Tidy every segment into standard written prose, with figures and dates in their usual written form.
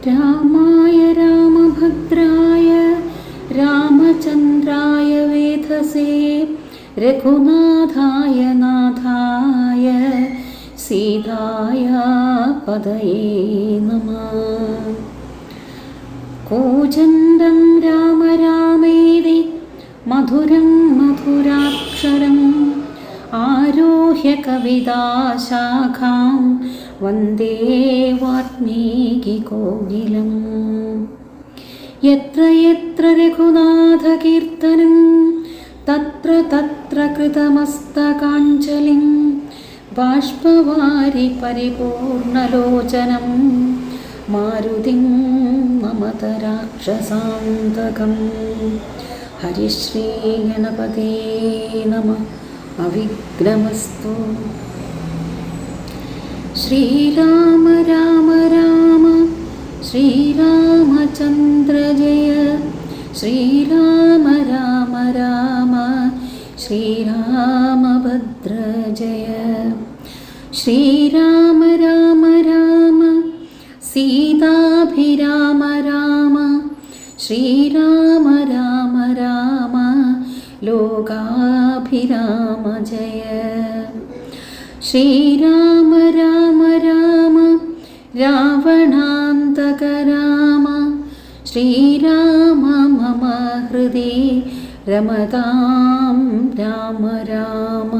രാമായ രാമഭദ്രായ രാമചന്ദ്രായ വേധസേ രഘുനാഥായ നാഥായ സീതായ പദയേ നമഃ. കൂജന്തം രാമ രാമേതി മധുരം മധുരാക്ഷരം ആരോഹ്യ കവിതാശാഖാം വന്ദേ വാൽമീകികോകിലം. യത്ര യത്ര രഘുനാഥകീർത്തനം തത്ര തത്ര കൃതമസ്തകാഞ്ജലിം ബാഷ്പവാരി പരിപൂർണലോചനം മാരുതിം നമത രാക്ഷസാന്തകം. ഹരിശ്രീ ഗണപതേ നമഃ. അവിഘ്നമസ്തു. ശ്രീരാമ രാമ രാമ ശ്രീരാമചന്ദ്ര ജയ. ശ്രീരാമ രാമ രാമ ശ്രീരാമഭദ്ര ജയ. ശ്രീരാമ രാമ രാമ സീതാഭിരാമ രാമ. ശ്രീരാമ രാമ രാമ ലോകാഭിരാമ ജയ. ശ്രീരാമ രാമ രാമ രാവണാന്തക രാമ. ശ്രീരാമ മമ ഹൃദി രമതാം രാമ രാമ.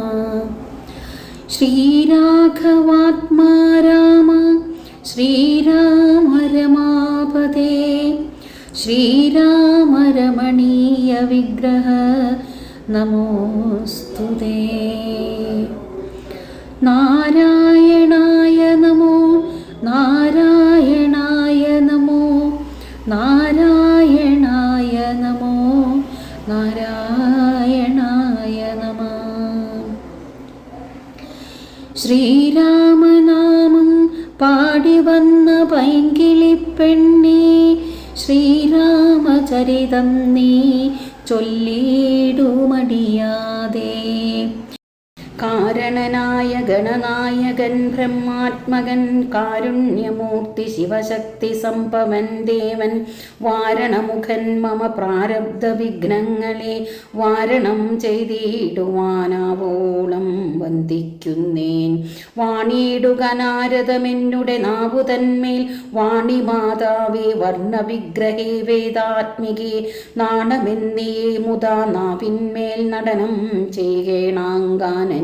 ശ്രീരാഘവാത്മാ രാമ. ശ്രീരാമ രമാപതേ. ശ്രീരാമ രമണീയ വിഗ്രഹ നമോസ്തുതേ. നാരായണായ നമോ നാരായണായ നമോ നാരായണായ നമോ നാരായണായ നമഃ. ശ്രീരാമനാമം പാടി വന്ന പൈങ്കിളിപ്പെണ്ണേ ശ്രീരാമചരിതം നീ ചൊല്ലിടുമടിയാതെ. കാരണനായ ഗണനായകൻ ബ്രഹ്മാത്മകൻ കാരുണ്യമൂർത്തി ശിവശക്തി സംഭവൻ ദേവൻ വാരണമുഖൻ മമ പ്രാരബ്ധ വിഘ്നങ്ങളെ വാരണം ചെയ്തിടുവാനാവോളം വന്ദിക്കുന്നേൻ. വാണിയിടുക നാരദമെന്നുടെ നാവുതന്മേൽ വാണിമാതാവേ വർണ്ണവിഗ്രഹേ വേദാത്മികേ നാണമെന്നേ മുതാ നാവിന്മേൽ നടനം ചെയ്യണാങ്കാനൻ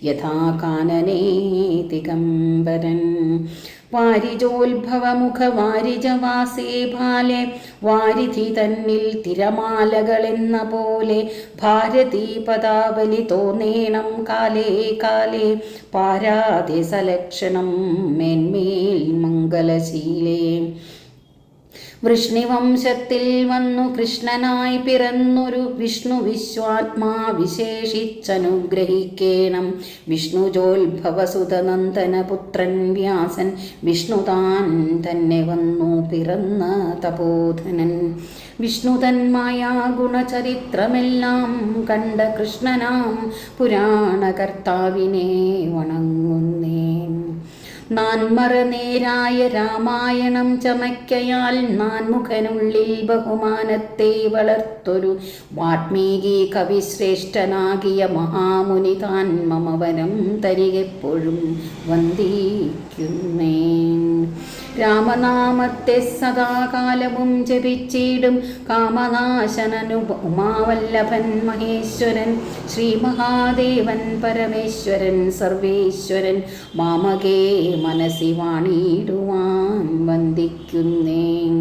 യഥാ കാനനേ ദിഗംബരൻ. വാരിജോത്ഭവമുഖ വാരിജവാസേ ഭാലെ വാരിധി തന്നിൽ തിരമാലകളെന്ന പോലെ ഭാരതീ പദാവലി തോന്നേണം കാലേ കാലേ പാരാതെ സലക്ഷണം മേന്മേൽ മംഗലശീലേ. വൃഷ്ണിവംശത്തിൽ വന്നു കൃഷ്ണനായി പിറന്നൊരു വിഷ്ണു വിശ്വാത്മാ വിശേഷിച്ചനുഗ്രഹിക്കേണം. വിഷ്ണുജോത്ഭവസുതനന്ദനപുത്രൻ വ്യാസൻ വിഷ്ണുതാൻ തന്നെ വന്നു പിറന്ന തപോധനൻ. വിഷ്ണുതന്മായ ഗുണചരിത്രമെല്ലാം കണ്ട കൃഷ്ണനാം പുരാണകർത്താവിനെ വണങ്ങുന്നേൻ. നാൻമറനേരായ രാമായണം ചമയ്ക്കയാൽ നാൻമുഖനുള്ളിൽ ബഹുമാനത്തെ വളർത്തൊരു വാൽമീകി കവിശ്രേഷ്ഠനാകിയ മഹാമുനി താൻ മമവനം തരികെപ്പോഴും വന്ദിക്കുന്നേൻ. രാമനാമത്തെ സദാകാലവും ജപിച്ചിടും കാമനാശനനു ഉമാവല്ലഭൻ മഹേശ്വരൻ ശ്രീ മഹാദേവൻ പരമേശ്വരൻ സർവേശ്വരൻ മാമകേ മനസി വാണിടുവാൻ വന്ദിക്കുന്നേൻ.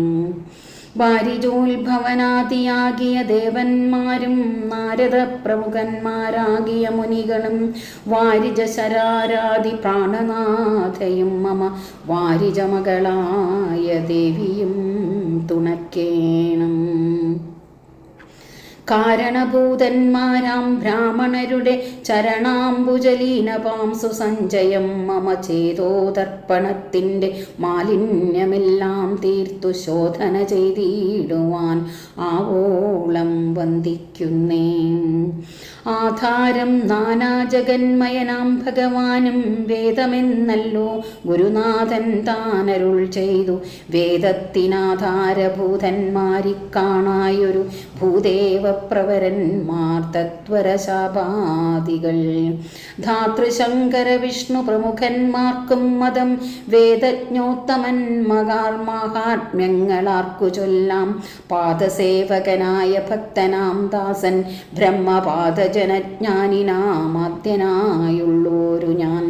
വാരിജോത്ഭവനാദിയാകിയ ദേവന്മാരും നാരദ പ്രമുഖന്മാരാകിയ മുനികളും വാരിജശരാരാദി പ്രാണനാഥയും മമ വാരിജമകളായ ദേവിയും തുണക്കേണം. കാരണഭൂതന്മാരാം ബ്രാഹ്മണരുടെ ചരണാംബുജലീനപാം സുസഞ്ചയം മമ ചേതോതർപ്പണത്തിൻ്റെ മാലിന്യമെല്ലാം തീർത്തു ശോധന ചെയ്തിടുവാൻ ആവോളം വന്ദിക്കുന്നേൻ. ആധാരം നാനാജഗന്മയനാം ഭഗവാനും വേദമെന്നല്ലോ ഗുരുനാഥൻ താനരുൾ ചെയ്തു. വേദത്തിനാധാരഭൂതന്മാരിക്കാണായൊരു ഭൂദേവപ്രവരന്മാർ തത്വരശാപാദികൾ. ധാതൃശങ്കര വിഷ്ണു പ്രമുഖന്മാർക്കും മതം വേദജ്ഞോത്തമന്മകാർ മാഹാത്മ്യങ്ങളാർക്കു ചൊല്ലാം. പാദസേവകനായ ഭക്തനാം ദാസൻ ബ്രഹ്മപാദജനജ്ഞാനിനാമാദ്യനായുള്ളോരു ഞാൻ.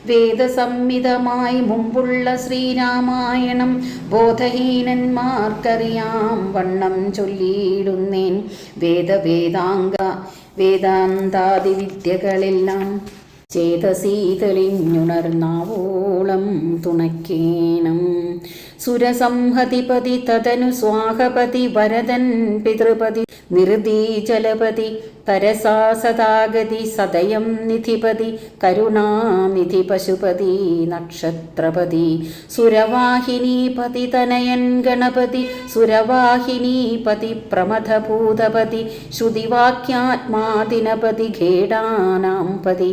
വേദസംഹിതമായി മുമ്പുള്ള ശ്രീരാമായണം ബോധഹീനന്മാർക്കറിയാം വണ്ണം ചൊല്ലിയിടുന്നേൻ. വേദാന്താദി വിദ്യകളെല്ലാം ചേതസീ തെളിഞ്ഞുണർന്നാവോളം തുണയ്ക്കേണം. സുരസംഹതിപതി തദനു സ്വാഹപതി വരദൻ പിതൃപതി നിർദീജലപതി തരസാ സദാഗതി സദയം നിധിപതി കരുണാനിധി പശുപതി നക്ഷത്രപതി സുരവാഹിനീപതി തനയൻ ഗണപതി സുരവാഹിനീപതി പ്രമഥഭൂതപതി ശ്രുതിവാക്യാത്മാദിനപതി ഖേടാനാം പതി.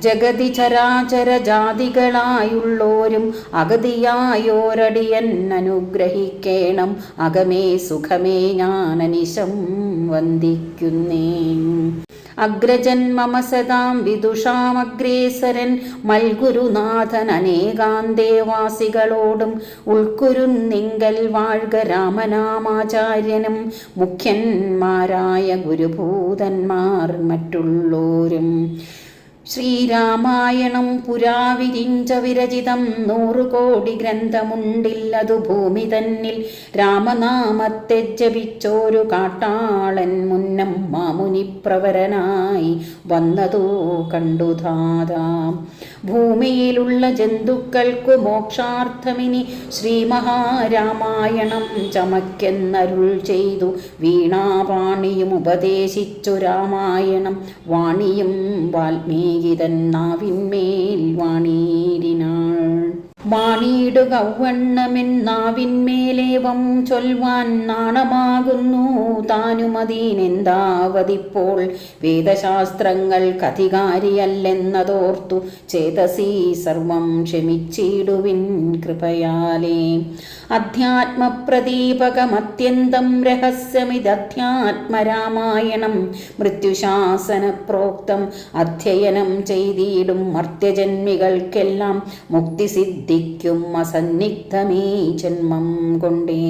ജഗതി ചരാചര ജാതികളായുള്ളോരും അഗതിയായോരടിയൻ അനുഗ്രഹിക്കേണം. അകമേ സുഖമേ ഞാനനിശം വന്ദിക്കുന്നേ. അഗ്രജൻ മമ സദാം വിദുഷാമഗ്രേസരൻ മൽഗുരുനാഥൻ അനേകാന്തേവാസികളോടും ഉൾക്കുരുന്നിങ്കൽ വാഴ്ക രാമനാമാചാര്യനും മുഖ്യന്മാരായ ഗുരുഭൂതന്മാർ മറ്റുള്ളോരും. ശ്രീരാമായണം പുരാവിരിഞ്ച വിരചിതം 100 കോടി ഗ്രന്ഥമുണ്ടില്ലതു ഭൂമി തന്നിൽ. രാമനാമത്തെ ജപിച്ചോരു കാട്ടാളൻ മുന്നം മാമുനിപ്രവരനായി വന്നതോ കണ്ടു ധാതാ. ഭൂമിയിലുള്ള ജന്തുക്കൾക്കു മോക്ഷാർത്ഥമിനി ശ്രീമഹാരാമായണം ചമക്കെന്നരുൾ ചെയ്തു. വീണാവാണിയും ഉപദേശിച്ചു രാമായണം. വാണിയും വാൽമീകിതൻ നാവിന്മേൽ വാണീരിനാൾ. വാണിയിടുക വണ്ണമെന്നാവിന്മേലേവം ചൊൽവാൻ നാണമാകുന്നു താനുമതീനെന്താവതിപ്പോൾ. വേദശാസ്ത്രങ്ങൾക്കധികാരിയല്ലെന്നതോർത്തു ചേതസി സർവം ക്ഷമിച്ചിടുവിൻ കൃപയാലേ. അധ്യാത്മപ്രദീപകമത്യന്തം രഹസ്യമിതധ്യാത്മരാമായണം. മൃത്യുശാസന പ്രോക്തം അധ്യയനം ചെയ്തിടും മർത്യജന്മികൾക്കെല്ലാം മുക്തിസിദ്ധി അസന്നിഗ്ധമീ ജന്മം കൊണ്ടേ.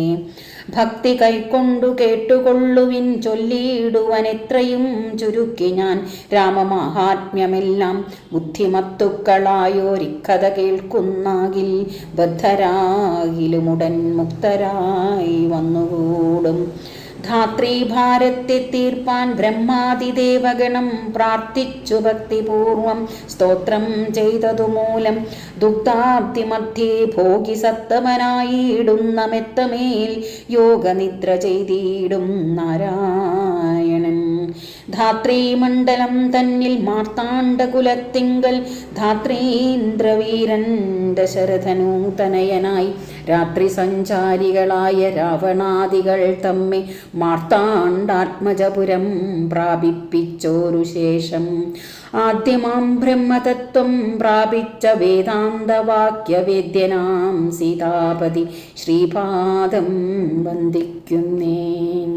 ഭക്തി കൈക്കൊണ്ടു കേട്ടുകൊള്ളുവിൻ ചൊല്ലിയിടുവൻ എത്രയും ചുരുക്കി ഞാൻ രാമമാഹാത്മ്യമെല്ലാം. ബുദ്ധിമത്തുക്കളായോരിക്കഥ കേൾക്കുന്നാകിൽ ബദ്ധരാകിലുമുടൻ മുക്തരായി വന്നുകൂടും. ധാത്രീഭാരത്തെ തീർപ്പാൻ ബ്രഹ്മാതിദേവഗണം പ്രാർത്ഥിച്ചു ഭക്തിപൂർവം സ്തോത്രം ചെയ്തതു മൂലം ദുഗ്ധാബ്ദിമധ്യേ ഭോഗി സത്തമനായിടുന്ന മെത്തമേൽ യോഗനിദ്ര ചെയ്തിടും നാരായണൻ. ധാത്രീമണ്ഡലം തന്നിൽ മാർത്താണ്ഡകുലത്തിങ്കൽ ധാത്രീന്ദ്രവീരൻ ദശരഥനൂതനയനായി രാത്രി സഞ്ചാരികളായ രാവണാദികൾ തമ്മെ മാർത്താണ്ഡാത്മജപുരം പ്രാപിപ്പിച്ചോരു ശേഷം ആദ്യമാം ബ്രഹ്മതത്വം പ്രാപിച്ച വേദാന്തവാക്യവേദ്യനാം സീതാപതി ശ്രീപാദം വന്ദിക്കുന്നേൻ.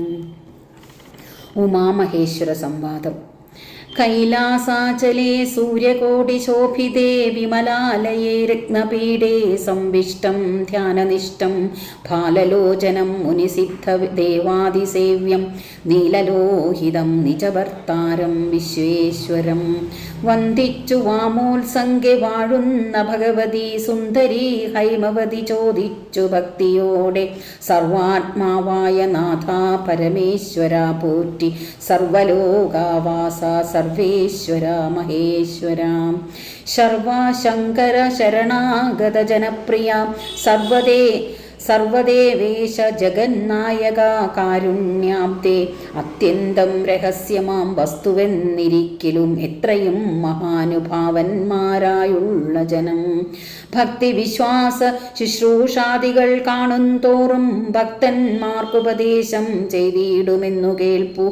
ഉമാമഹേശ്വര സംവാദം. കൈലാസാചലേ സൂര്യകോടിശോഭിതേ വിമലാലയേ രത്നപീഠേ സംവിഷ്ടം ധ്യാനനിഷ്ടം ഭാലലോചനം മുനിസിദ്ധ ദേവാദിസേവ്യം നീലലോഹിതം നിജഭർത്താരം വിശ്വേശ്വരം വന്ദിച്ചു വാമോത്സംഗെ വാഴുന്ന ഭഗവതി സുന്ദരി ഹൈമവതി ചോദിച്ചു ഭക്തിയോടെ സർവാത്മാവായ നാഥ പരമേശ്വര പോറ്റി സർവലോകാവാസ സർവേശ്വര മഹേശ്വര സർവശങ്കര ശരണാഗത ജനപ്രിയ സർവദേവേശ ജഗന്നായക കാരുണ്യാബ്ദേ അത്യന്തം രഹസ്യമാം വസ്തുവെന്നിരിക്കലും എത്രയും മഹാനുഭാവന്മാരായുള്ള ജനം ഭക്തിവിശ്വാസ ശുശ്രൂഷാദികൾ കാണുന്തോറും ഭക്തന്മാർക്കുപദേശം ചെയ്തിടുമെന്നു കേൾപ്പു.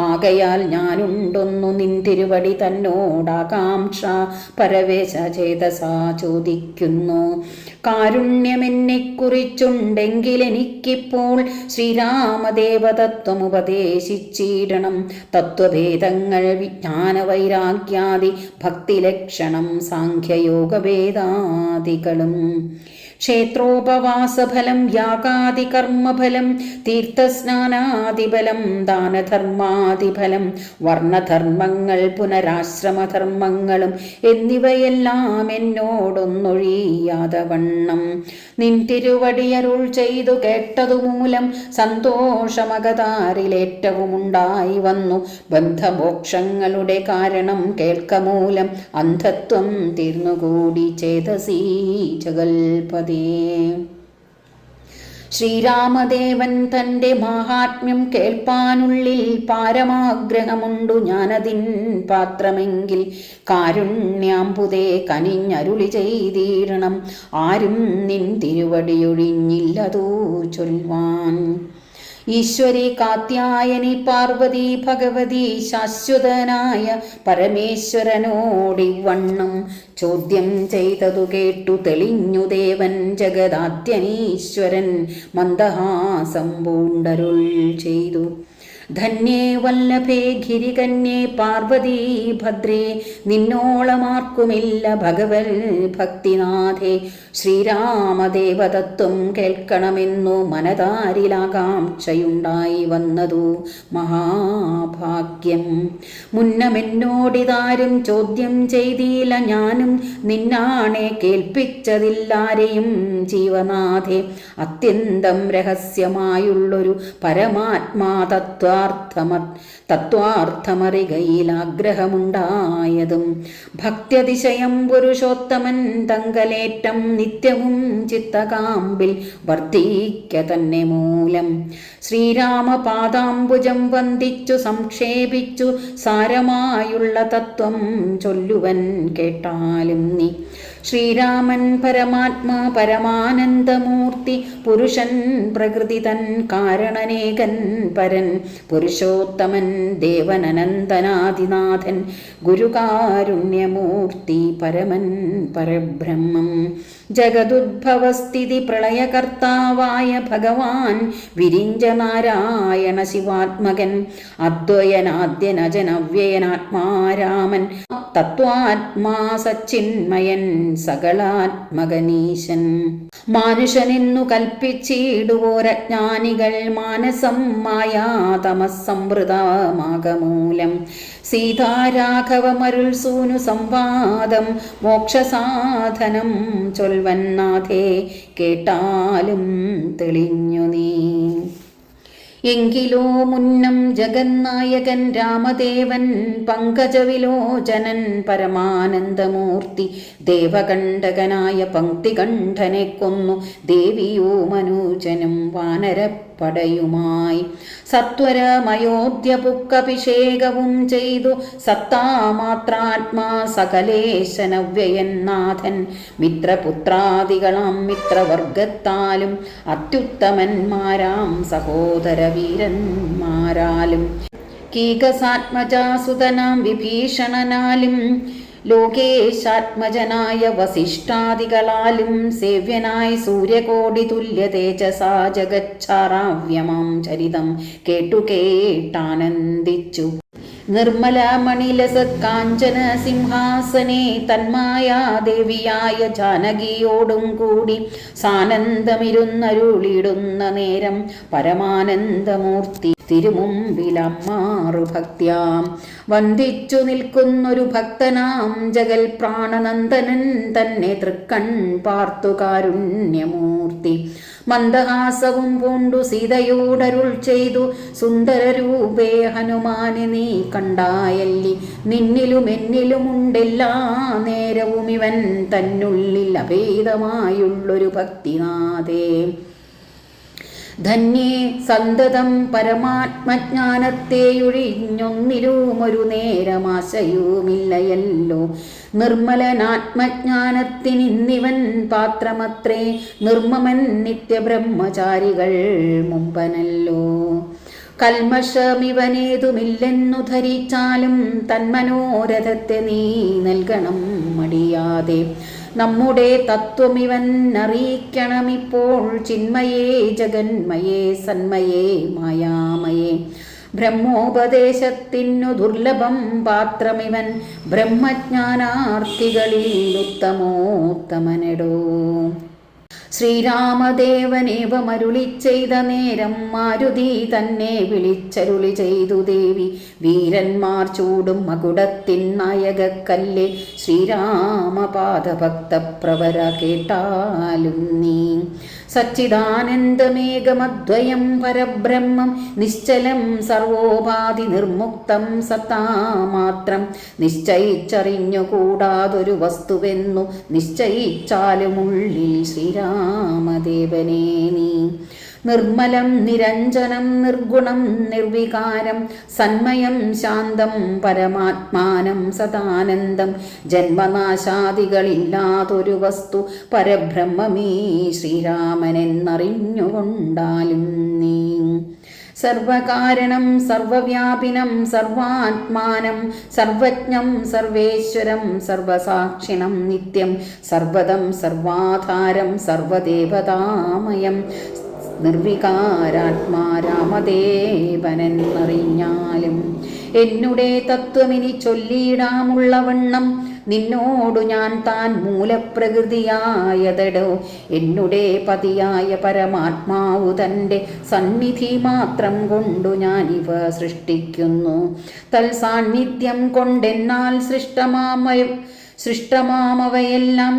ആകയാൽ ഞാനുണ്ടൊന്നു നിൻ തിരുവടി തന്നോടാകാംക്ഷ പരവേശ ചേതസാ ചോദിക്കുന്നു. കാരുണ്യമെന്നെക്കുറിച്ചുണ്ടെങ്കിൽ എനിക്കിപ്പോൾ ശ്രീരാമദേവതത്വം ഉപദേശിച്ചിടണം. തത്വഭേദങ്ങൾ വിജ്ഞാനവൈരാഗ്യാദി ഭക്തിലക്ഷണം സാഖ്യയോഗവേദാദികളും ക്ഷേത്രോപവാസഫലം യാഗാദി കർമ്മഫലം തീർത്ഥസ്നാനാദിഫലം ദാനധർമാദിഫലം വർണ്ണധർമ്മങ്ങൾ പുനരാശ്രമധർമ്മങ്ങളും എന്നിവയെല്ലാം എന്നോടൊന്നൊഴിയാതെ വണ്ണം നിൻ തിരുവടിയരുൾ ചെയ്തു കേട്ടതുമൂലം സന്തോഷമകതാരിലേറ്റവും ഉണ്ടായി വന്നു. ബന്ധമോക്ഷങ്ങളുടെ കാരണം കേൾക്കമൂലം അന്ധത്വം തീർന്നുകൂടി ചേതസീ ജഗൽപതി. ശ്രീരാമദേവൻ തൻ്റെ മാഹാത്മ്യം കേൾപ്പാനുള്ളിൽ പാരമാഗ്രഹമുണ്ടു ഞാനതിൻ പാത്രമെങ്കിൽ കാരുണ്യാംബുദേ കനിഞ്ഞരുളി ചെയ്തിടണം. ആരും നിൻ തിരുവടിയൊഴിഞ്ഞില്ലതൂ ചൊൽവാൻ. ഈശ്വരി കാത്യായനി പാർവതി ഭഗവതി ശാശ്വതനായ പരമേശ്വരനോടിവണ്ണം ചോദ്യം ചെയ്തതു കേട്ടു തെളിഞ്ഞു ദേവൻ ജഗദാദ്യനീശ്വരൻ മന്ദഹാസം പൂണ്ടരുൾ ചെയ്തു. ധന്യേ വല്ലഭേ ഗിരികന്യേ പാർവതീ ഭദ്രേ നിന്നോളമാർക്കുമില്ല ഭഗവൽ ഭക്തിനാഥേ. ശ്രീരാമദേവതത്വം കേൾക്കണമെന്നു മനതാരിലാകാംക്ഷയുണ്ടായി വന്നതു മഹാഭാഗ്യം. മുന്നമെന്നോടിതാരും ചോദ്യം ചെയ്തില്ല, ഞാനും നിന്നാണെ കേൾപ്പിച്ചതില്ലാരെയും ജീവനാഥേ. അത്യന്തം രഹസ്യമായുള്ളൊരു പരമാത്മാ തത്വാർത്ഥമറികയിലാഗ്രഹമുണ്ടായതും ഭക്ത്യതിശയം പുരുഷോത്തമൻ തങ്കലേറ്റം നിത്യവും ചിത്തകാമ്പിൽ വർദ്ധിക്ക തന്നെ മൂലം ശ്രീരാമപാദാംബുജം വന്ദിച്ചു സംക്ഷേപിച്ചു സാരമായുള്ള തത്വം ചൊല്ലുവൻ കേട്ടാലും നീ. ശ്രീരാമൻ പരമാത്മാ പരമാനന്ദമൂർത്തി പുരുഷൻ പ്രകൃതി തൻ കാരണനേകൻ പരൻ പുരുഷോത്തമൻ ദേവൻ അനന്തനാദിനാഥൻ ഗുരുകാരുണ്യമൂർത്തി പരമൻ പരബ്രഹ്മം ജഗദുദ്ഭവസ്ഥിതി പ്രളയകർത്താവായ ഭഗവാൻ വിരിഞ്ച നാരായണ ശിവാത്മകൻ അദ്വയനാദ്യനജനവ്യയനാത്മാരാമൻ തത്വാത്മാ സച്ചിന്മയൻ സകളാത്മകനീശൻ. മാനുഷനെന്നു കൽപ്പിച്ചിടുവോരജ്ഞാനികൾ മാനസം മായാതമസംവൃതമാകമൂലം സീതാരാഘവമരുൾ സൂനു സംവാദം മോക്ഷസാധനം ചൊൽവന്നാഥേ കേട്ടാലും തെളിഞ്ഞു നീ. എങ്കിലോ മുന്നം ജഗന്നായകൻ രാമദേവൻ പങ്കജവിലോചനൻ പരമാനന്ദമൂർത്തി ദേവകണ്ഠകനായ പങ്ക്തികണ്ഠനെ കൊന്നു ദേവിയോ മനൂജനും വാനരപ്പടയുമായി സത്വരമയോധ്യപുക്കഭിഷേകവും ചെയ്തു. സത്താമാത്രാത്മാ സകലേശനവ്യയൻ നാഥൻ മിത്രപുത്രാദികളാം മിത്രവർഗത്താലും അത്യുത്തമന്മാരാം സഹോദരവീരന്മാരാലും കീകസാത്മജാസുതനാം വിഭീഷണനാലും ലോകേശാത്മജനായ വസിഷ്ഠാദികളാലും സേവ്യനായി സൂര്യകോടി തുല്യ തേജസാ ജഗച്ഛാറാവ്യമാം ചരിതം കേട്ടാനന്ദിച്ചു. നിർമ്മലമണിലസ കാഞ്ചന സിംഹാസനെ തന്മായാദേവിയായ ജാനകിയോടും കൂടി സാനന്ദമിരുന്നരുളിടുന്ന നേരം പരമാനന്ദമൂർത്തി തിരുമുമ്പിലമ്മാറു ഭക്ത്യാം വന്ദിച്ചു നിൽക്കുന്നൊരു ഭക്തനാം ജഗൽ പ്രാണനന്ദനൻ തന്നെ തൃക്കൺ പാർത്തു കാരുണ്യമൂർത്തി മന്ദഹാസവും പൂണ്ടു സീതയോടരുൾ ചെയ്തു. സുന്ദരരൂപേ ഹനുമാനെ നീ കണ്ടായല്ലി നിന്നിലും എന്നിലുമുണ്ടെല്ലാ നേരവും ഇവൻ തന്നുള്ളിൽ അഭേദമായുള്ളൊരു ഭക്തിനാഥേ. ധന്യേ സന്തതം പരമാത്മജ്ഞാനത്തെയൊഴിഞ്ഞൊന്നിലും ഒരു നേരമാശയുമില്ലയല്ലോ. നിർമ്മലനാത്മജ്ഞാനത്തിനിന്നിവൻ പാത്രമത്രേ നിർമ്മമൻ നിത്യബ്രഹ്മചാരികൾ മുമ്പനല്ലോ. കൽമഷമിവനേതുമില്ലെന്നു ധരിച്ചാലും തന്മനോരഥത്തെ നീ നൽകണം മടിയാതെ. നമ്മുടെ തത്വമിവൻ അറിയിക്കണമിപ്പോൾ ചിന്മയേ ജഗന്മയേ സന്മയേ മായാമയേ. ബ്രഹ്മോപദേശത്തിനു ദുർലഭം പാത്രമിവൻ ബ്രഹ്മജ്ഞാനാർത്ഥികളിൽ ഉത്തമോത്തമനെടോ. ശ്രീരാമദേവനേവമരുളി ചെയ്ത നേരം മാരുതി തന്നെ വിളിച്ചരുളി ചെയ്തു ദേവി. വീരന്മാർ ചൂടും മകുടത്തിൻ നായകക്കല്ലേ ശ്രീരാമപാദഭക്തപ്രവര കേട്ടാലും നീ. സച്ചിദാനന്ദമേകമദ്വയം പരബ്രഹ്മം നിശ്ചലം സർവോപാധി നിർമുക്തം സത്താമാത്രം. നിശ്ചയിച്ചറിഞ്ഞുകൂടാതൊരു വസ്തുവെന്നു നിശ്ചയിച്ചാലുമുള്ളിൽ ശ്രീരാമദേവനേ നീ. നിർമ്മലം നിരഞ്ജനം നിർഗുണം നിർവികാരം സന്മയം ശാന്തം പരമാത്മാനം സദാനന്ദം. ജന്മനാശാദികളില്ലാതൊരു വസ്തു പരബ്രഹ്മമേ ശ്രീരാമനെന്നറിഞ്ഞുകൊണ്ടാലും നീ. സർവകാരണം സർവവ്യാപിനം സർവാത്മാനം സർവജ്ഞം സർവേശ്വരം സർവസാക്ഷിണം നിത്യം സർവദം സർവാധാരം സർവദേവതാമയം നിർവികാരാത്മാ രാമദേവനെന്നറിഞ്ഞാലും. എന്നുടെ തത്വമിനി ചൊല്ലിയിടാമുള്ളവണ്ണം നിന്നോടു ഞാൻ താൻ മൂലപ്രകൃതിയായതടോ. എന്നുടെ പതിയായ പരമാത്മാവു തൻ്റെ സന്നിധി മാത്രം കൊണ്ടു ഞാനിവ സൃഷ്ടിക്കുന്നു. തൽസാന്നിധ്യം കൊണ്ടെന്നാൽ സൃഷ്ടമാമവയെല്ലാം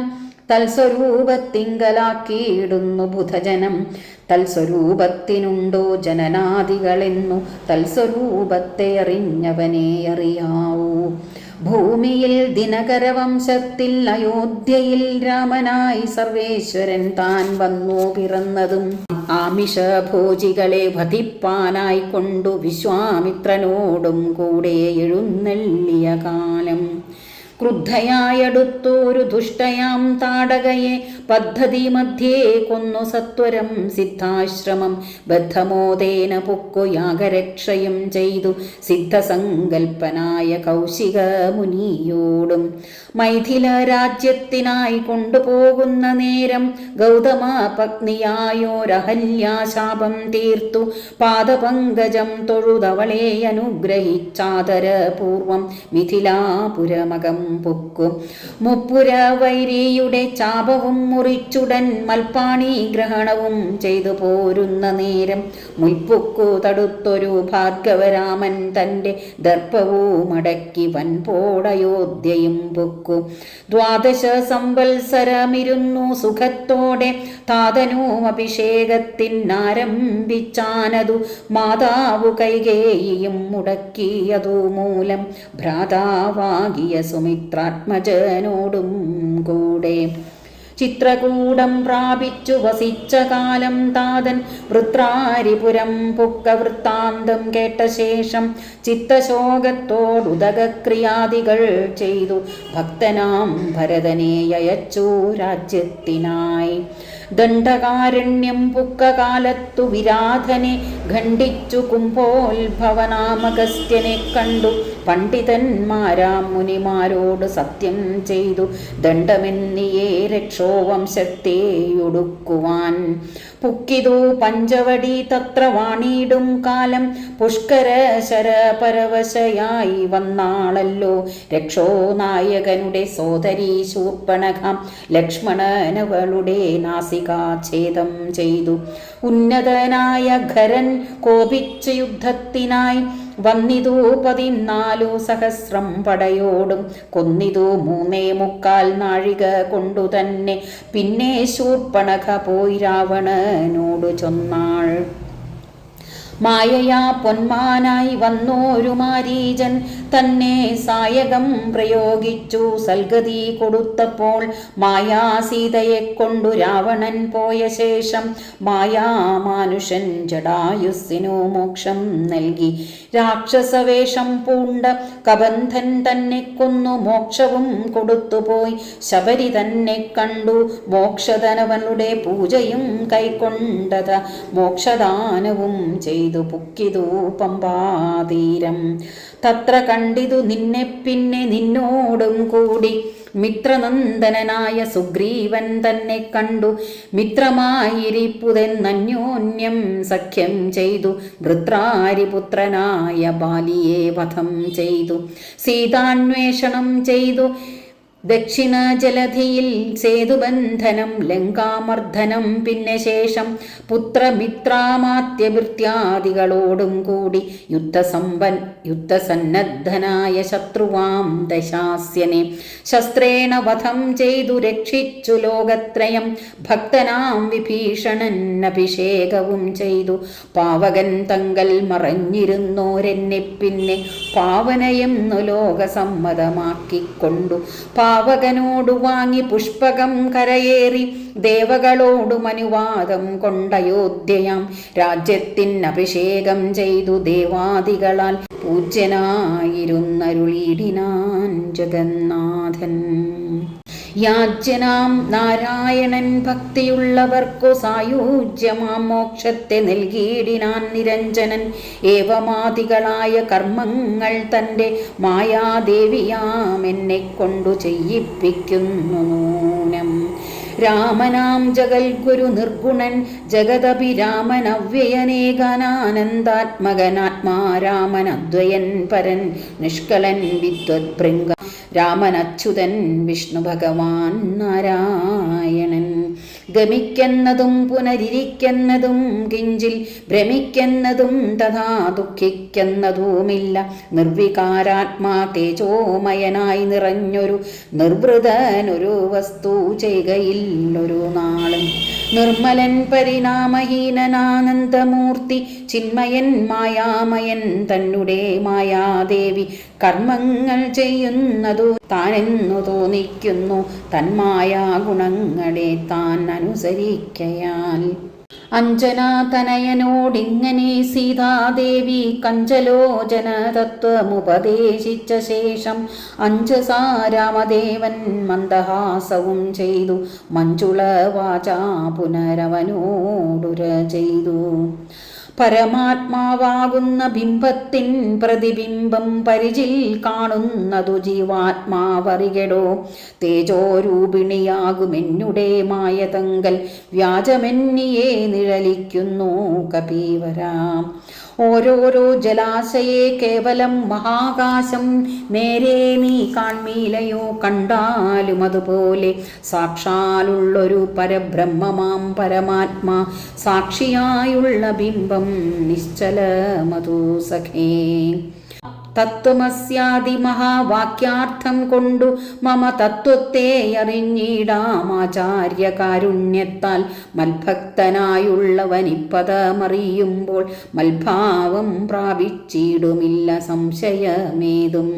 തൽസ്വരൂപത്തിങ്കലാക്കിയിടുന്നു ബുധജനം. തൽസ്വരൂപത്തിനുണ്ടോ ജനനാദികളെന്നു തൽസ്വരൂപത്തെ അറിഞ്ഞവനെ അറിയാവൂ. ഭൂമിയിൽ ദിനകരവംശത്തിൽ അയോധ്യയിൽ രാമനായി സർവേശ്വരൻ താൻ വന്നു പിറന്നതും ആമിഷഭോജികളെ വധിപ്പാനായി കൊണ്ടു വിശ്വാമിത്രനോടും കൂടെ എഴുന്നള്ളിയ കാലം. ക്രുദ്ധയായടുത്തോരു ദുഷ്ടയാം താടകയെ പദ്ധതി മധ്യേ കൊന്നു സത്വരം സിദ്ധാശ്രമം. ബദ്ധമോദേന പൊക്കു യാഗരക്ഷയും ചെയ്തു സിദ്ധസങ്കൽപ്പനായ കൗശിക മുനിയോടും. മൈഥില രാജ്യത്തിനായി കൊണ്ടുപോകുന്ന നേരം ഗൗതമ പത്നിയായോരഹല്യാശാപം തീർത്തു പാദപങ്കജം തൊഴുതവളെ അനുഗ്രഹിച്ചാദരപൂർവം മിഥിലാപുരമകം പൊക്കും. മുപ്പുര വൈരിയുടെ ചാപവും മുറിച്ചുടൻ മൽപ്പാണി ഗ്രഹണവും ചെയ്തു പോരുന്ന നേരം മുൽപ്പുക്കു തടുത്തൊരു ഭാർഗവരാമൻ തൻ്റെ ദർപ്പവുമടക്കി വൻപോടയോധ്യയും പൊക്കു. 12 സംവത്സരമിരുന്നു സുഖത്തോടെ താതനും അഭിഷേകത്തിനാരംഭിച്ചാനതു മാതാവു കൈകേയിയും മുടക്കിയതു മൂലം ഭ്രാതാവാകിയ സുമിത്രാത്മജനോടും കൂടെ. ചിത്രകൂടം പ്രാപിച്ചു വസിച്ച കാലം താതൻ വൃത്രാരിപുരം പൊക്ക വൃത്താന്തം കേട്ട ശേഷം ചിത്തശോകത്തോടുദകക്രിയാദികൾ ചെയ്തു ഭക്തനാം ഭരതനെ അയച്ചു രാജ്യത്തിനായി. ദണ്ഡകാരണ്യം പുക്ക കാലത്തു വിരാധനെ ഖണ്ഡിച്ചു കുംഭോത്ഭവനാമഗസ്ത്യനെ കണ്ടു പണ്ഡിതന്മാരാം മുനിമാരോട് സത്യം ചെയ്തു ദണ്ഡമെന്നിയേ രക്ഷോവംശത്തെയൊടുക്കുവാൻ. പുക്കിതു പഞ്ചവടി തത്ര വാണിയിടും കാലം പുഷ്കര ശരപരവശയായി വന്നാളല്ലോ രക്ഷോ നായകനുടെ സോദരീ ശൂർപ്പണഖാം ലക്ഷ്മണനവളുടെ നാസികാഛേദം ചെയ്തു. ഉന്നതനായ ഖരൻ കോപിച്ച് യുദ്ധത്തിനായി വന്നിതു 14 സഹസ്രം പടയോടും കൊന്നിതു 3.25 നാഴിക കൊണ്ടു തന്നെ. പിന്നെ ശൂർപ്പണഖ പോയി രാവണനോട് ചൊന്നാൾ, മായയാ പൊന്മാനായി വന്നോരു മാരീചൻ തന്നെ സായകം പ്രയോഗിച്ചു സൽഗതി കൊടുത്തപ്പോൾ മായാസീതയെ കൊണ്ടു രാവണൻ പോയ ശേഷം മായാമാനുഷൻ ജടായുസ്സിനു മോക്ഷം നൽകി. രാക്ഷസവേഷം പൂണ്ട കബന്ധൻ തന്നെ കൊന്നു മോക്ഷവും കൊടുത്തുപോയി. ശബരി തന്നെ കണ്ടു മോക്ഷധനവനുടെ പൂജയും കൈക്കൊണ്ടത് മോക്ഷദാനവും ചെയ്തു പുക്കിതു പമ്പാതീരം. തത്ര കണ്ടിതു നിന്നെ പിന്നെ നിന്നോടും കൂടി മിത്രനന്ദനായ സുഗ്രീവൻ തന്നെ കണ്ടു. മിത്രമായിരിപ്പുതെന്നന്യോന്യം സഖ്യം ചെയ്തു വൃത്രാരിപുത്രനായ ബാലിയെ വധം ചെയ്തു. സീതാന്വേഷണം ചെയ്തു ദക്ഷിണ ജലധിയിൽ സേതുബന്ധനം ലങ്കാമർദ്ദനം പിന്നെ ശേഷം പുത്രമിത്രാമാത്യഭൃത്യാദികളോടും കൂടി യുദ്ധസന്നദ്ധനായ ശത്രുവാം ദശാസ്യനെ ശസ്ത്രേണ വധം ചെയ്തു രക്ഷിച്ചു ലോകത്രയം. ഭക്തനാം വിഭീഷണൻ അഭിഷേകവും ചെയ്തു. പാവകൻ തങ്കൽ മറഞ്ഞിരുന്നോരെന്നെ പിന്നെ പാവനയെന്നു ലോകസമ്മതമാക്കിക്കൊണ്ടു പാവകനോടു വാങ്ങി പുഷ്പകം കരയേറി ദേവകളോടും അനുവാദം കൊണ്ടയോധ്യയാം രാജ്യത്തിനഭിഷേകം ചെയ്തു ദേവാദികളാൽ പൂജ്യനായിരുന്നരുളിയിടിനാൻ ജഗന്നാഥൻ. യാജ്യനാം നാരായണൻ ഭക്തിയുള്ളവർക്കു സായുജ്യമാം മോക്ഷത്തെ നൽകിയിടിനാൻ നിരഞ്ജനൻ. ഏവമാദികളായ കർമ്മങ്ങൾ തൻ്റെ മായാദേവിയാം എന്നെ കൊണ്ടു ചെയ്യിപ്പിക്കുന്നു നൂനം. രാമനാം ജഗൽഗുരു നിർഗുണൻ ജഗദഭിരാമൻ അവ്യയനേകാനന്ദാത്മകനാത്മാരാമൻ അദ്വയൻ പരൻ നിഷ്കളൻ വിദ്വദ്ഭൃംഗ രാമനച്യുതൻ വിഷ്ണു ഭഗവാൻ നാരായണൻ. ഗമിക്കുന്നതും പുനരിരിക്കുന്നതും കിഞ്ചിൽ ഭ്രമിക്കുന്നതും തഥാ ദുഃഖിക്കുന്നതുമില്ല. നിർവികാരാത്മാ തേജോമയനായി നിറഞ്ഞൊരു നിർവൃതനൊരു വസ്തു ചെയ്യുകയില്ലൊരു നാളും. നിർമ്മലൻ പരിണാമഹീനനാനന്ദമൂർത്തി ചിന്മയൻ മായാമയൻ തന്നെ മായാദേവി കർമ്മങ്ങൾ ചെയ്യുന്നതു താനെന്നു തോന്നിക്കുന്നു തന്മായാ ഗുണങ്ങളെ താൻ അനുസരിക്കയാൽ. അഞ്ജനാതനയനോടിങ്ങനെ സീതാദേവി കഞ്ചലോചന തത്വമുപദേശിച്ച ശേഷം അഞ്ജസാ രാമദേവൻ മന്ദഹാസവും ചെയ്തു മഞ്ജുള വാചാ പുനരവനോടുര ചെയ്തു. പരമാത്മാവാകുന്ന ബിംബത്തിൻ പ്രതിബിംബം പരിചിൽ കാണുന്നതു ജീവാത്മാവറികടോ. തേജോരൂപിണിയാകുമെന്നുടെ മായതങ്കൽ വ്യാജമെന്നിയെ നിഴലിക്കുന്നു കപീവരാ. ഓരോരോ ജലാശയെ കേവലം മഹാകാശം നേരെ നീ കാൺമീലയോ. കണ്ടാലും അതുപോലെ സാക്ഷാലുള്ളൊരു പരബ്രഹ്മമാം പരമാത്മാ സാക്ഷിയായുള്ള ബിംബം നിശ്ചലമതു സഖേ. തത്വമസ്യാദി മഹാവാക്യാർത്ഥം കൊണ്ടു മമ തത്വത്തെ അറിഞ്ഞിടാമാചാര്യ കാരുണ്യത്താൽ. മൽഭക്തനായുള്ളവനിപ്പതമറിയുമ്പോൾ മൽഭാവം പ്രാപിച്ചിടുമില്ല സംശയമേതും.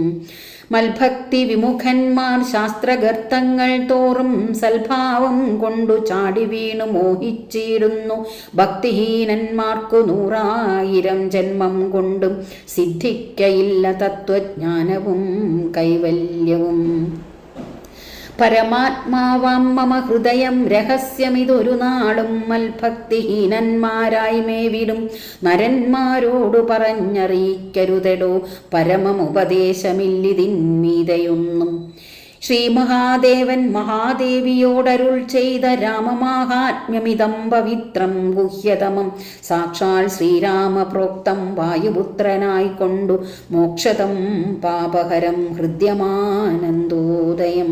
മൽഭക്തി വിമുഖന്മാർ ശാസ്ത്രഗർത്തങ്ങൾ തോറും സൽഭാവം കൊണ്ടു ചാടി വീണു മോഹിച്ചിടുന്നു. ഭക്തിഹീനന്മാർക്കു 100,000 ജന്മം കൊണ്ടും സിദ്ധിക്കയില്ല തത്വജ്ഞാനവും കൈവല്യവും. പരമാത്മാവാം മമ ഹൃദയം രഹസ്യമിതൊരു നാളും മൽഭക്തിഹീനന്മാരായി മേവിടും നരന്മാരോടു പറഞ്ഞറിയിക്കരുതെടോ. പരമമുപദേശമില്ലിതിന്മീതയൊന്നും. ശ്രീ മഹാദേവൻ മഹാദേവിയോടരുൾ ചെയ്ത രാമമാഹാത്മ്യമിതം പവിത്രം ഗുഹ്യതമം. സാക്ഷാൽ ശ്രീരാമപ്രോക്തം വായുപുത്രനായിക്കൊണ്ടു മോക്ഷതം പാപഹരം ഹൃദ്യമാനന്ദോദയം.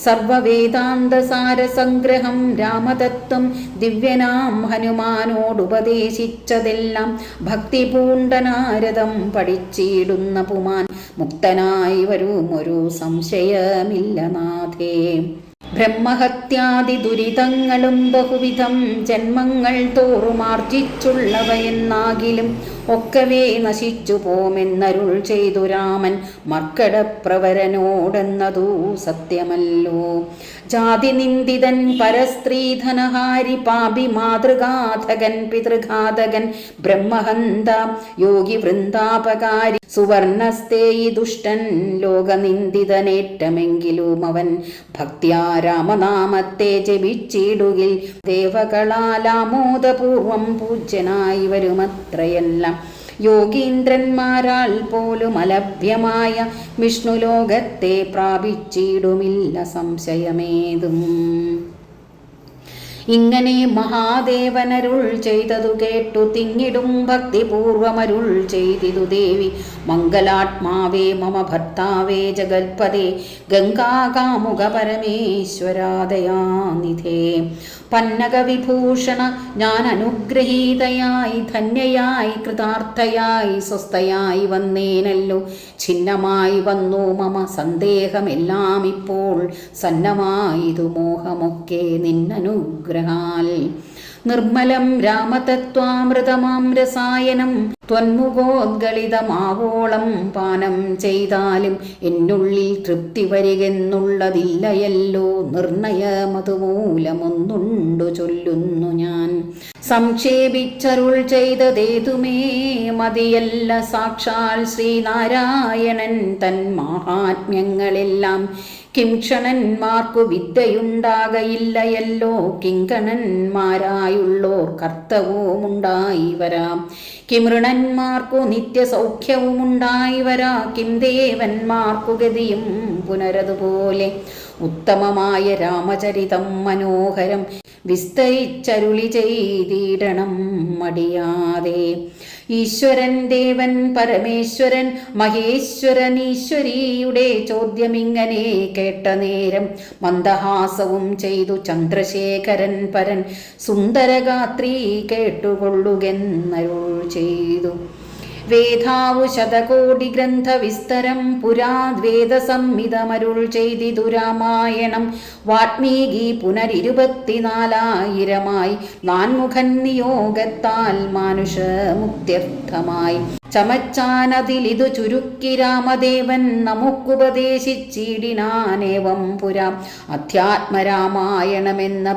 സർവവേദാന്തസാരസംഗ്രഹം രാമതത്വം ദിവ്യനാം ഹനുമാനോടുപദേശിച്ചതെല്ലാം ഭക്തിപൂണ്ടനാരദം പഠിച്ചിടുന്ന പുമാൻ മുക്തനായി വരുമൊരു സംശയമില്ല നാഥേ. ബ്രഹ്മഹത്യാദി ദുരിതങ്ങളും ബഹുവിധം ജന്മങ്ങൾ തോറുമാർജിച്ചുള്ളവയെന്നാകിലും ഒക്കവേ നശിച്ചു പോമെന്നരുൾ ചെയ്തു രാമൻ മർക്കടപ്രവരനോടെന്നതു സത്യമല്ലോ. ജാതി നിന്ദിതൻ പരസ്ത്രീധനഹാരി പാപി മാതൃഘാതകൻ പിതൃഘാതകൻ ബ്രഹ്മഹന്ത യോഗി വൃന്ദാപകാരി സുവർണസ്തേയി ദുഷ്ടൻ ലോകനിന്ദിതനേറ്റമെങ്കിലും അവൻ ഭക്ത്യാ രാമനാമത്തെ ജപിച്ചിടുകിൽ ദേവകളാലാമോദപൂർവം പൂജ്യനായി വരുമത്രയെല്ലാം. യോഗീന്ദ്രന്മാരാൽ പോലും അലഭ്യമായ വിഷ്ണുലോകത്തെ പ്രാപിച്ചിടുമില്ല സംശയമേതും. ഇങ്ങനെ മഹാദേവനരുൾ ചെയ്തതു കേട്ടു തിങ്ങിടും ഭക്തിപൂർവമരുൾ ചെയ്തിതു ദേവി. മംഗലാത്മാവേ മമ ഭർത്താവേ ജഗൽപദേ ഗംഗാകാമുക പരമേശ്വരാദയാനിധേ. പന്നകവിഭൂഷണ ഞാൻ അനുഗ്രഹീതയായി ധന്യയായി കൃതാർത്ഥയായി സ്വസ്ഥയായി വന്നേനല്ലോ. ഛിന്നമായി വന്നു മമ സന്ദേഹമെല്ലാം ഇപ്പോൾ സന്നമായിതു മോഹമൊക്കെ നിന്നനുഗ്രഹാൽ. നിർമ്മലം രാമതത്വാമൃതമാം രസായനം ത്വന്മുഖോദ്ഗളിതമാവോളം പാനം ചെയ്താലും എന്നുള്ളിൽ തൃപ്തി വരികെന്നുള്ളതില്ലയല്ലോ. നിർണയമതുമൂലമൊന്നുണ്ടു ചൊല്ലുന്നു ഞാൻ. സംക്ഷേപിച്ചരുൾ ചെയ്തതേതുമേ മതിയല്ല സാക്ഷാൽ ശ്രീനാരായണൻ തൻ മാഹാത്മ്യങ്ങളെല്ലാം. കിംക്ഷണന്മാർക്കു വിദ്യയുണ്ടാകയില്ലയല്ലോ. കിങ്കണന്മാരായുള്ളോർ കർത്തവുമുണ്ടായി വരാം. കിമൃണന്മാർക്കു നിത്യസൗഖ്യവുമുണ്ടായി വരാ. കിം ദേവന്മാർക്കു ഗതിയും പുനരതുപോലെ. ഉത്തമമായ രാമചരിതം മനോഹരം വിസ്തരിച്ചരുളി ചെയ്തിടണം മടിയാതെ. ഈശ്വരൻ ദേവൻ പരമേശ്വരൻ മഹേശ്വരൻ ഈശ്വരിയുടെ ചോദ്യമിങ്ങനെ കേട്ട നേരം മന്ദഹാസവും ചെയ്തു ചന്ദ്രശേഖരൻ പരൻ. സുന്ദരഗാത്രീ കേട്ടുകൊള്ളുകെന്നരുൾ ചെയ്തു. വേദാവു ശതകോടി ഗ്രന്ഥ വിസ്തരം പുരാദ്വേദസംഹിതമരുൾ ചെയ്തിതു രാമായണം. വാൽമീകി പുനരിരുപത്തിനാലായിരമായി നാൻമുഖൻ നിയോഗത്താൽ മാനുഷമുക്ത്യർത്ഥമായി. ചമച്ചാനതിലിതു ചുരുക്കി രാമദേവൻ നമുക്കുപദേശിച്ചിടിനാനേവം പുരാ. അധ്യാത്മരാമായണമെന്ന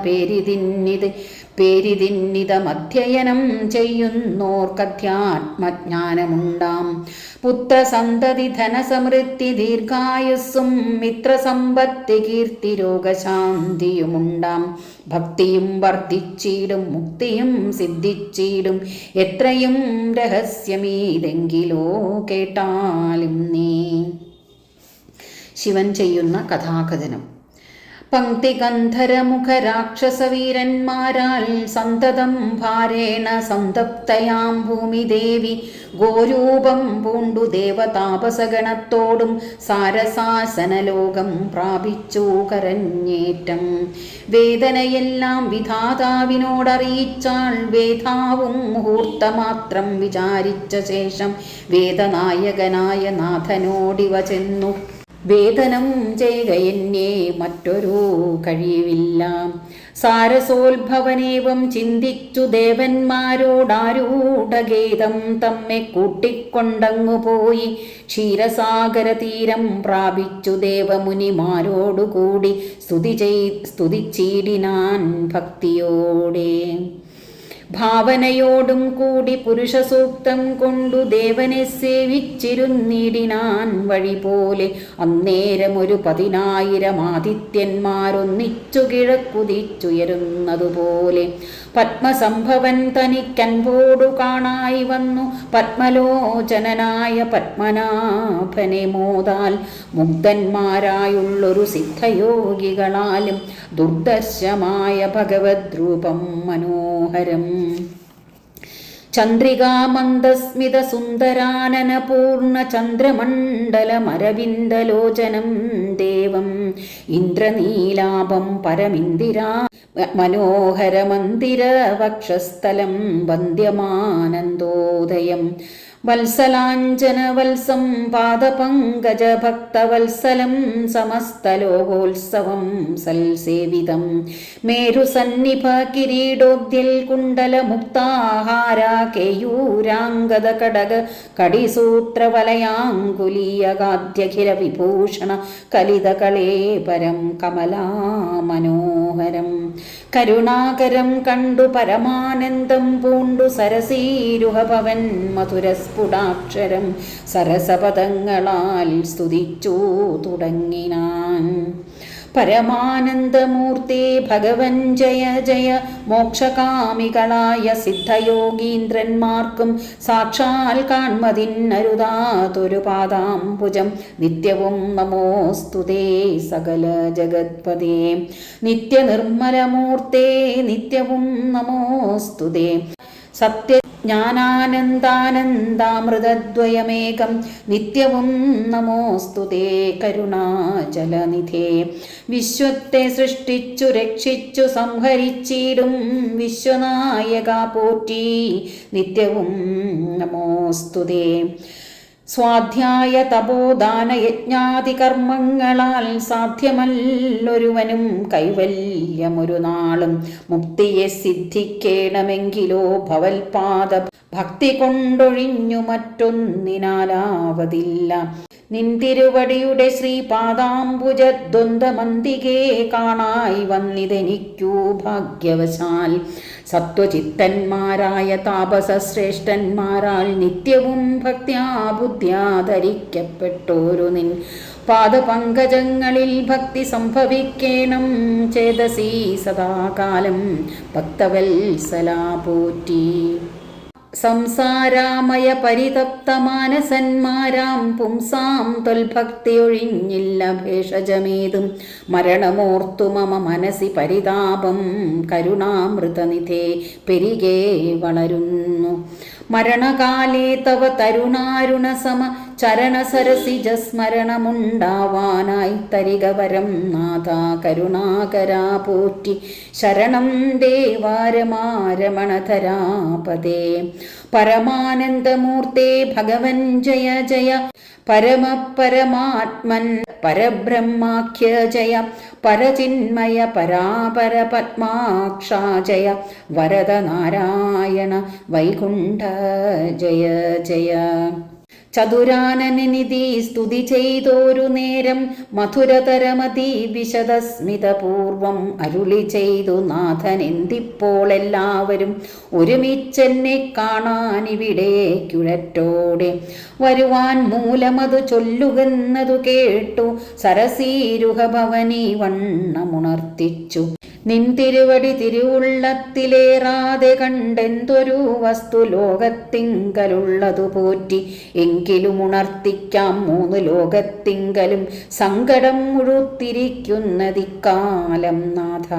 പേരിതിന്നിതമധ്യയനം ചെയ്യുന്നോർക്കധ്യാത്മജ്ഞാനമുണ്ടാം. പുത്രസന്തതി ധനസമൃദ്ധി ദീർഘായുസ്സും മിത്രസമ്പത്തി കീർത്തി രോഗശാന്തിയുമുണ്ടാം. ഭക്തിയും വർദ്ധിച്ചിടും മുക്തിയും സിദ്ധിച്ചിടും. എത്രയും രഹസ്യമീതെങ്കിലോ കേട്ടാലും നീ. ശിവൻ ചെയ്യുന്ന കഥാകഥനം. പങ്ക്തിഗന്ധരമുഖ രാക്ഷസവീരന്മാരാൽ സന്തതം ഭാരേണ സന്തപ്തയാം ഭൂമിദേവി ഗോരൂപം പൂണ്ടു ദേവതാപസഗണത്തോടും സാരസാസനലോകം പ്രാപിച്ചു കരഞ്ഞേറ്റം. വേദനയെല്ലാം വിധാതാവിനോടറിയിച്ചാൾ. വേദാവും മുഹൂർത്തമാത്രം വിചാരിച്ച ശേഷം വേദനായകനായ നാഥനോടിവ ചെന്നു. വേദനം ചെയ്യുക എന്നെ മറ്റൊരു കഴിവില്ല. സാരസോത്ഭവനേവം ചിന്തിച്ചു ദേവന്മാരോടാരൂഢഗേദം തമ്മെ കൂട്ടിക്കൊണ്ടങ്ങുപോയി. ക്ഷീരസാഗരതീരം പ്രാപിച്ചു ദേവമുനിമാരോടുകൂടി സ്തുതിച്ചിടിനാൻ ഭക്തിയോടെ. ഭാവനയോടും കൂടി പുരുഷസൂക്തം കൊണ്ടു ദേവനെ സേവിച്ചിരുന്നിടിനാൻ വഴി പോലെ. അന്നേരമൊരു 10,000 ആദിത്യന്മാരൊന്നിച്ചു കിഴക്കുതിച്ചുയരുന്നതുപോലെ. പത്മസംഭവൻ തനിക്കൻപോടു കാണായി വന്നു. പത്മലോചനായ പത്മനാഭനെ മോദാൽ മുഗ്ധന്മാരായുള്ളൊരു സിദ്ധയോഗികളാലും ദുർദർശമായ ഭഗവത് രൂപം മനോഹരം. ചന്ദ്രികാമന്ദസ്മിത സുന്ദരാനന പൂർണ്ണ ചന്ദ്രമണ്ഡലമരവിന്ദലോചനം ദേവം ഇന്ദ്രനീലാഭം പരമിന്ദിരാ മനോഹരമന്ദിര വക്ഷസ്ഥലം വന്ദ്യമാനന്ദോദയം. വത്സലാഞ്ജനവത്സം പാദപങ്കജഭക്തവത്സലം സമസ്തലോകോത്സവം സൽസേവിതം മേരുസന്നിഭ കിരീടോദ്യൽ കുണ്ടലമുക്താഹാര കേയൂരാംഗദ കടക കടിസൂത്രവലയാങ്കുലീയഗാദ്യഖില വിഭൂഷണ കലിതകളേപരം കമലാമനോഹരം കരുണാകരം കണ്ടു പരമാനന്ദം പൂണ്ടു സരസീരുഹഭവൻ മധുരസ്ഫുടാക്ഷരം സരസപദങ്ങളാൽ സ്തുതിച്ചു തുടങ്ങിനാൻ. പരമാനന്ദമൂർത്തേ ഭഗവൻ ജയ ജയ. മോക്ഷകാമികളായ സിദ്ധയോഗീന്ദ്രന്മാർക്കും സാക്ഷാൽ കാൺമതിന്നരുതാതൊരു പാദാംബുജം നിത്യവും നമോസ്തുതേ സകല ജഗത്പദേ. നിത്യനിർമ്മലമൂർത്തേ നിത്യവും നമോസ്തുതേ. സത്യജ്ഞാനാനന്ദാനന്ദാമൃതദ്വയമേകം നിത്യവും നമോസ്തുതേ കരുണാചലനിധേ. വിശ്വത്തെ സൃഷ്ടിച്ചു രക്ഷിച്ചു സംഹരിച്ചിടും വിശ്വനായക പോറ്റി നിത്യവും നമോസ്തുതേ. സ്വാധ്യായ തപോദാന യജ്ഞാതി കർമ്മങ്ങളാൽ സാധ്യമല്ലൊരുവനും കൈവല്യമൊരു നാളും. മുക്തിയെ സിദ്ധിക്കേണമെങ്കിലോ ഭവൽപാദ ഭക്തി കൊണ്ടൊഴിഞ്ഞു മറ്റൊന്നിനാലാവതില്ല. നിൻതിരുവടിയുടെ ശ്രീപാദാംബുജദ്വന്ദ്വമന്തികേ കാണായി വന്നിതെനിക്കു ഭാഗ്യവശാൽ. സത്വചിത്തന്മാരായ താപസശ്രേഷ്ഠന്മാരാൽ നിത്യവും ഭക്ത്യാ ബുദ്ധ്യാ ധരിക്കപ്പെട്ടോരു നിൻ പാദപങ്കജങ്ങളിൽ ഭക്തി സംഭവിക്കേണം ചേതസി സദാകാലം ഭക്തവത്സലാ പോറ്റി. സംസാരാമയ പരിതപ്ത മാനസന്മാരാം പുംസാം തൊൽഭക്തി ഒഴിഞ്ഞില്ല ഭേഷജമേതും. മരണമോർത്തു മമ മനസി പരിതാപം കരുണാമൃതനിധേ പെരികെ വളരുന്നു. മരണകാലേ തവ തരുണാരുണസമ ചരണസരസിജസ്മരണമുണ്ടാവാനായി തരികവരം നാഥ കരുണാകരാ പോറ്റി. ശരണം ദേവാരമാരമണധരാപദേ. പരമാനന്ദമൂർത്തേ ഭഗവൻ ജയ ജയ. പരമപരമാത്മൻ പരബ്രഹ്മാഖ്യ ജയ. പരചിന്മയ പരാപര പത്മാക്ഷാ ജയ. വരദ നാരായണ വൈകുണ്ഠ ജയ ജയ. ചതുരാനനനിധി സ്തുതി ചെയ്തോരു നേരം മധുരതരമതി വിശദസ്മിതപൂർവം അരുളി ചെയ്തു നാഥൻ എന്തിപ്പോൾ എല്ലാവരും ഒരുമിച്ചെന്നെ കാണാനിവിടേക്കുഴറ്റോടെ വരുവാൻ മൂലമതു ചൊല്ലുകെന്നതു കേട്ടു സരസീരുഹഭവനി വണ്ണമുണർത്തിച്ചു. നിൻ തിരുവടി തിരുവുള്ളത്തിലേറാതെ കണ്ടെന്തൊരു വസ്തു ലോകത്തിങ്കലുള്ളതു പോറ്റി. എങ്കിലും ഉണർത്തിക്കാം മൂന്ന് ലോകത്തിങ്കലും സങ്കടം മുഴുത്തിരിക്കുന്നതിക്കാലം നാഥ.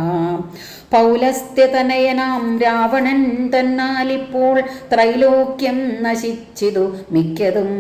പൗലസ്ത്യതനയനാം രാവണൻ തന്നാലിപ്പോൾ ത്രൈലോക്യം നശിച്ചിതു മിക്കതും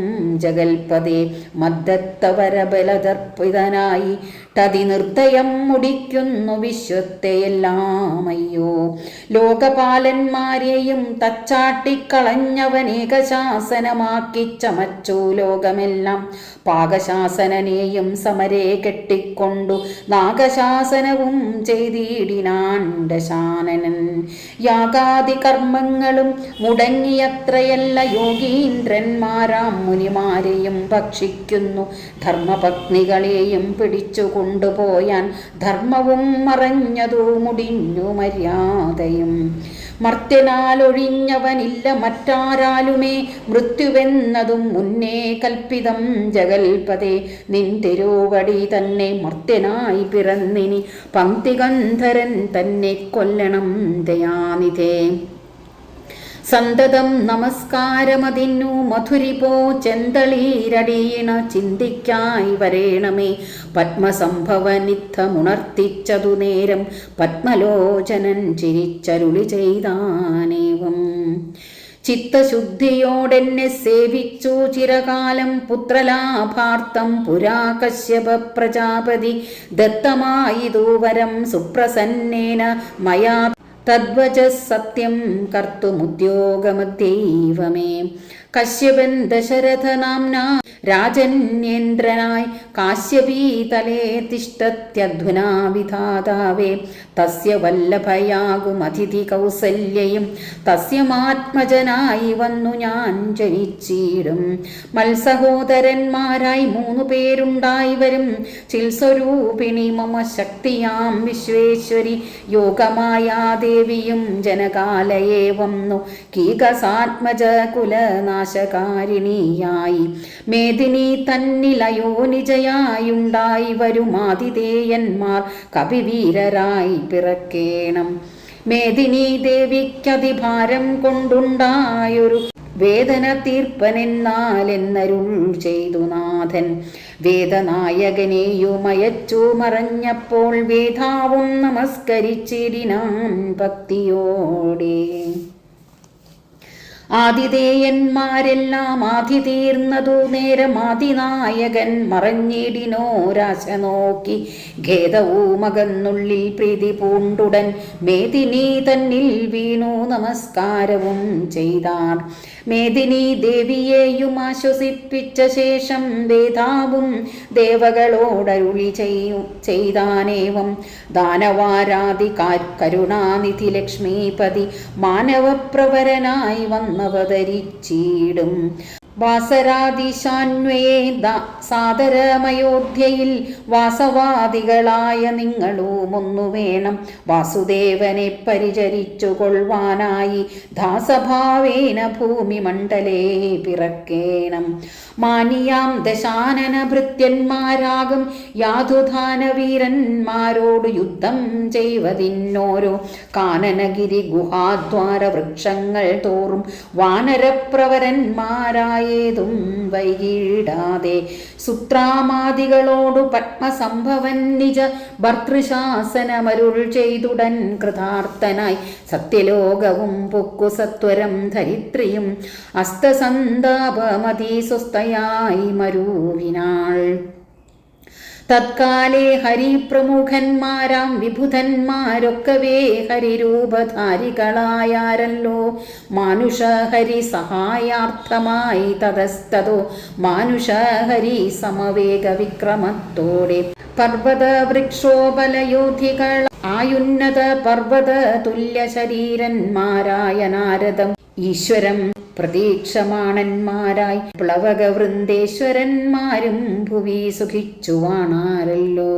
ജഗൽപദേ. മദ്ദത്തവരബലദർപ്പിതനായി തതിനിർദ്ദയം മുടിക്കുന്നു വിശ്വത്തെയെല്ലാം അയ്യോ. ലോകപാലന്മാരെയും തച്ചാട്ടിക്കളഞ്ഞവനേകശാസനമാക്കി ചമച്ചു ലോകമെല്ലാം. പാകശാസനനെയും സമരേ കെട്ടിക്കൊണ്ടു നാഗശാസനവും ചെയ്തിടിനാൻ ദശാനനൻ. യാഗാദി കർമ്മങ്ങളും മുടങ്ങിയത്രയല്ല യോഗീന്ദ്രന്മാരാം മുനിമാരെയും ഭക്ഷിക്കുന്നു. ധർമ്മപത്നികളെയും പിടിച്ചു കൊണ്ടുപോയാൻ ധർമ്മവും മറഞ്ഞതു മുടിഞ്ഞു മര്യാദയും. മർത്യനാലൊഴിഞ്ഞവനില്ല മറ്റാരാലുമേ മൃത്യുവെന്നതും മുന്നേ കൽപ്പിതം ജഗൽപദേ. നിൻ തിരുവടി തന്നെ മർത്യനായി പിറന്നിനി പങ്ക്തിഗന്ധരൻ തന്നെ കൊല്ലണം ദയാനിധേ. സന്തതം നമസ്കാരമതിന്നു മധുരിപോ ചെന്തളീരടീണ ചിന്തിക്കായി വരേണമേ. പത്മസംഭവനിത്തമുണർത്തിച്ചതു നേരം പത്മലോചനൻ ചിരിച്ചരുളി ചെയ്താനേവം. ചിത്തശുദ്ധിയോടെന്നെ സേവിച്ചു ചിരകാലം പുത്രലാഭാർത്ഥം പുരാ കശ്യപ പ്രജാപതി. ദത്തമായിതു വരം സുപ്രസന്നേന മയാ തദ്വചഃ സത്യം കർത്തുമുദ്യോഗമദ്യൈവ മേ. കശ്യപൻ ദശരഥനാംനാ രാജന്യേന്ദ്രനായി കാശ്യപീതലേ തിഷ്ടത്യധ്വനാ വിധാതാവേ. തസ്യ വല്ലഭയാകുമതിഥി കൗസല്യയും തസ്യമാത്മജനായി വന്നു ഞാൻ ജനിച്ചിടും. മത്സഹോദരന്മാരായി 3 പേരുണ്ടായി വരും. ചിൽസ്വരൂപിണി മമ ശക്തിയാം വിശ്വേശ്വരി യോഗമായാദേവിയും ജനകാലയെ വന്നു കീകസാത്മജ കുലനാശകാരിണിയായി. മേദിനി തന്നിലയോനിജയായുണ്ടായി വരുമാതിഥേയന്മാർ കവിവീരരായി പിറക്കേണം. മേദിനി ദേവിക്കതിഭാരം കൊണ്ടുണ്ടായൊരു വേദന തീർപ്പനെന്നാലെന്നരുൾ ചെയ്തു നാഥൻ. വേദനായകനെയുമയച്ചു മറഞ്ഞപ്പോൾ വേദാവും നമസ്കരിച്ചിടിനാൻ ഭക്തിയോടെ. ആതിഥേയന്മാരെല്ലാം ആധി തീർന്നതു നേരം ആദിനായകൻ മറഞ്ഞിടിനോരാശ നോക്കി ഖേദവുമകന്നുള്ളിൽ പ്രീതി പൂണ്ടുടൻ മേദിനി തന്നിൽ വീണു നമസ്കാരവും ചെയ്താർ. മേദിനി ദേവിയെയും ആശ്വസിപ്പിച്ച ശേഷം വേദാവും ദേവകളോടരുളി ചെയ്താനേവം. ദാനവാരാധി കരുണാനിധി ലക്ഷ്മീപതി മാനവപ്രവരനായി വന്നവതരിച്ചിടും. വാസരാദിശാന്വയെ സാദരമയോധ്യയിൽ വാസവാദികളായ നിങ്ങളും ഒന്നു വേണം. വാസുദേവനെ പരിചരിച്ചു കൊള്ളുവാനായി ദാസഭാവേന ഭൂമിമണ്ഡലേ പിറക്കേണം. മാനിയാം ദശാനന ഭൃത്യന്മാരാകും യാതുധാനവീരന്മാരോട് യുദ്ധം ചെയ്വതിന്നോരോ കാനനഗിരി ഗുഹാദ്വാര വൃക്ഷങ്ങൾ തോറും വാനരപ്രവരന്മാരായേതും വൈകിടാതെ സുത്രാമാദികളോടു പത്മസംഭവൻ നിജ ഭർതൃശാസനമരുൾ ചെയ്തുടൻ കൃതാർത്ഥനായി സത്യലോകവും പൊക്കു സത്വരം ധരിത്രിയും അസ്തസന്താപമതിസ്വസ്ഥയായി മരുവിനാൾ. തത്കാലേ ഹരിപ്രമുഖന്മാരാം വിബുധന്മാരൊക്കവേ ഹരിരൂപധാരികളായാരല്ലോ. മാനുഷഹരി സഹായാർത്ഥമായി തതസ്തതോ മാനുഷഹരി സമവേഗ വിക്രമത്തോടെ പർവ്വത വൃക്ഷോപലയോധികൾ ആയുന്നത പർവ്വത തുല്യ ശരീരന്മാരായ നാരദം ഈശ്വരം പ്രതീക്ഷമാണന്മാരായി പ്ലവക വൃന്ദേശ്വരന്മാരും ഭുവി സുഖിച്ചുവാണാരല്ലോ.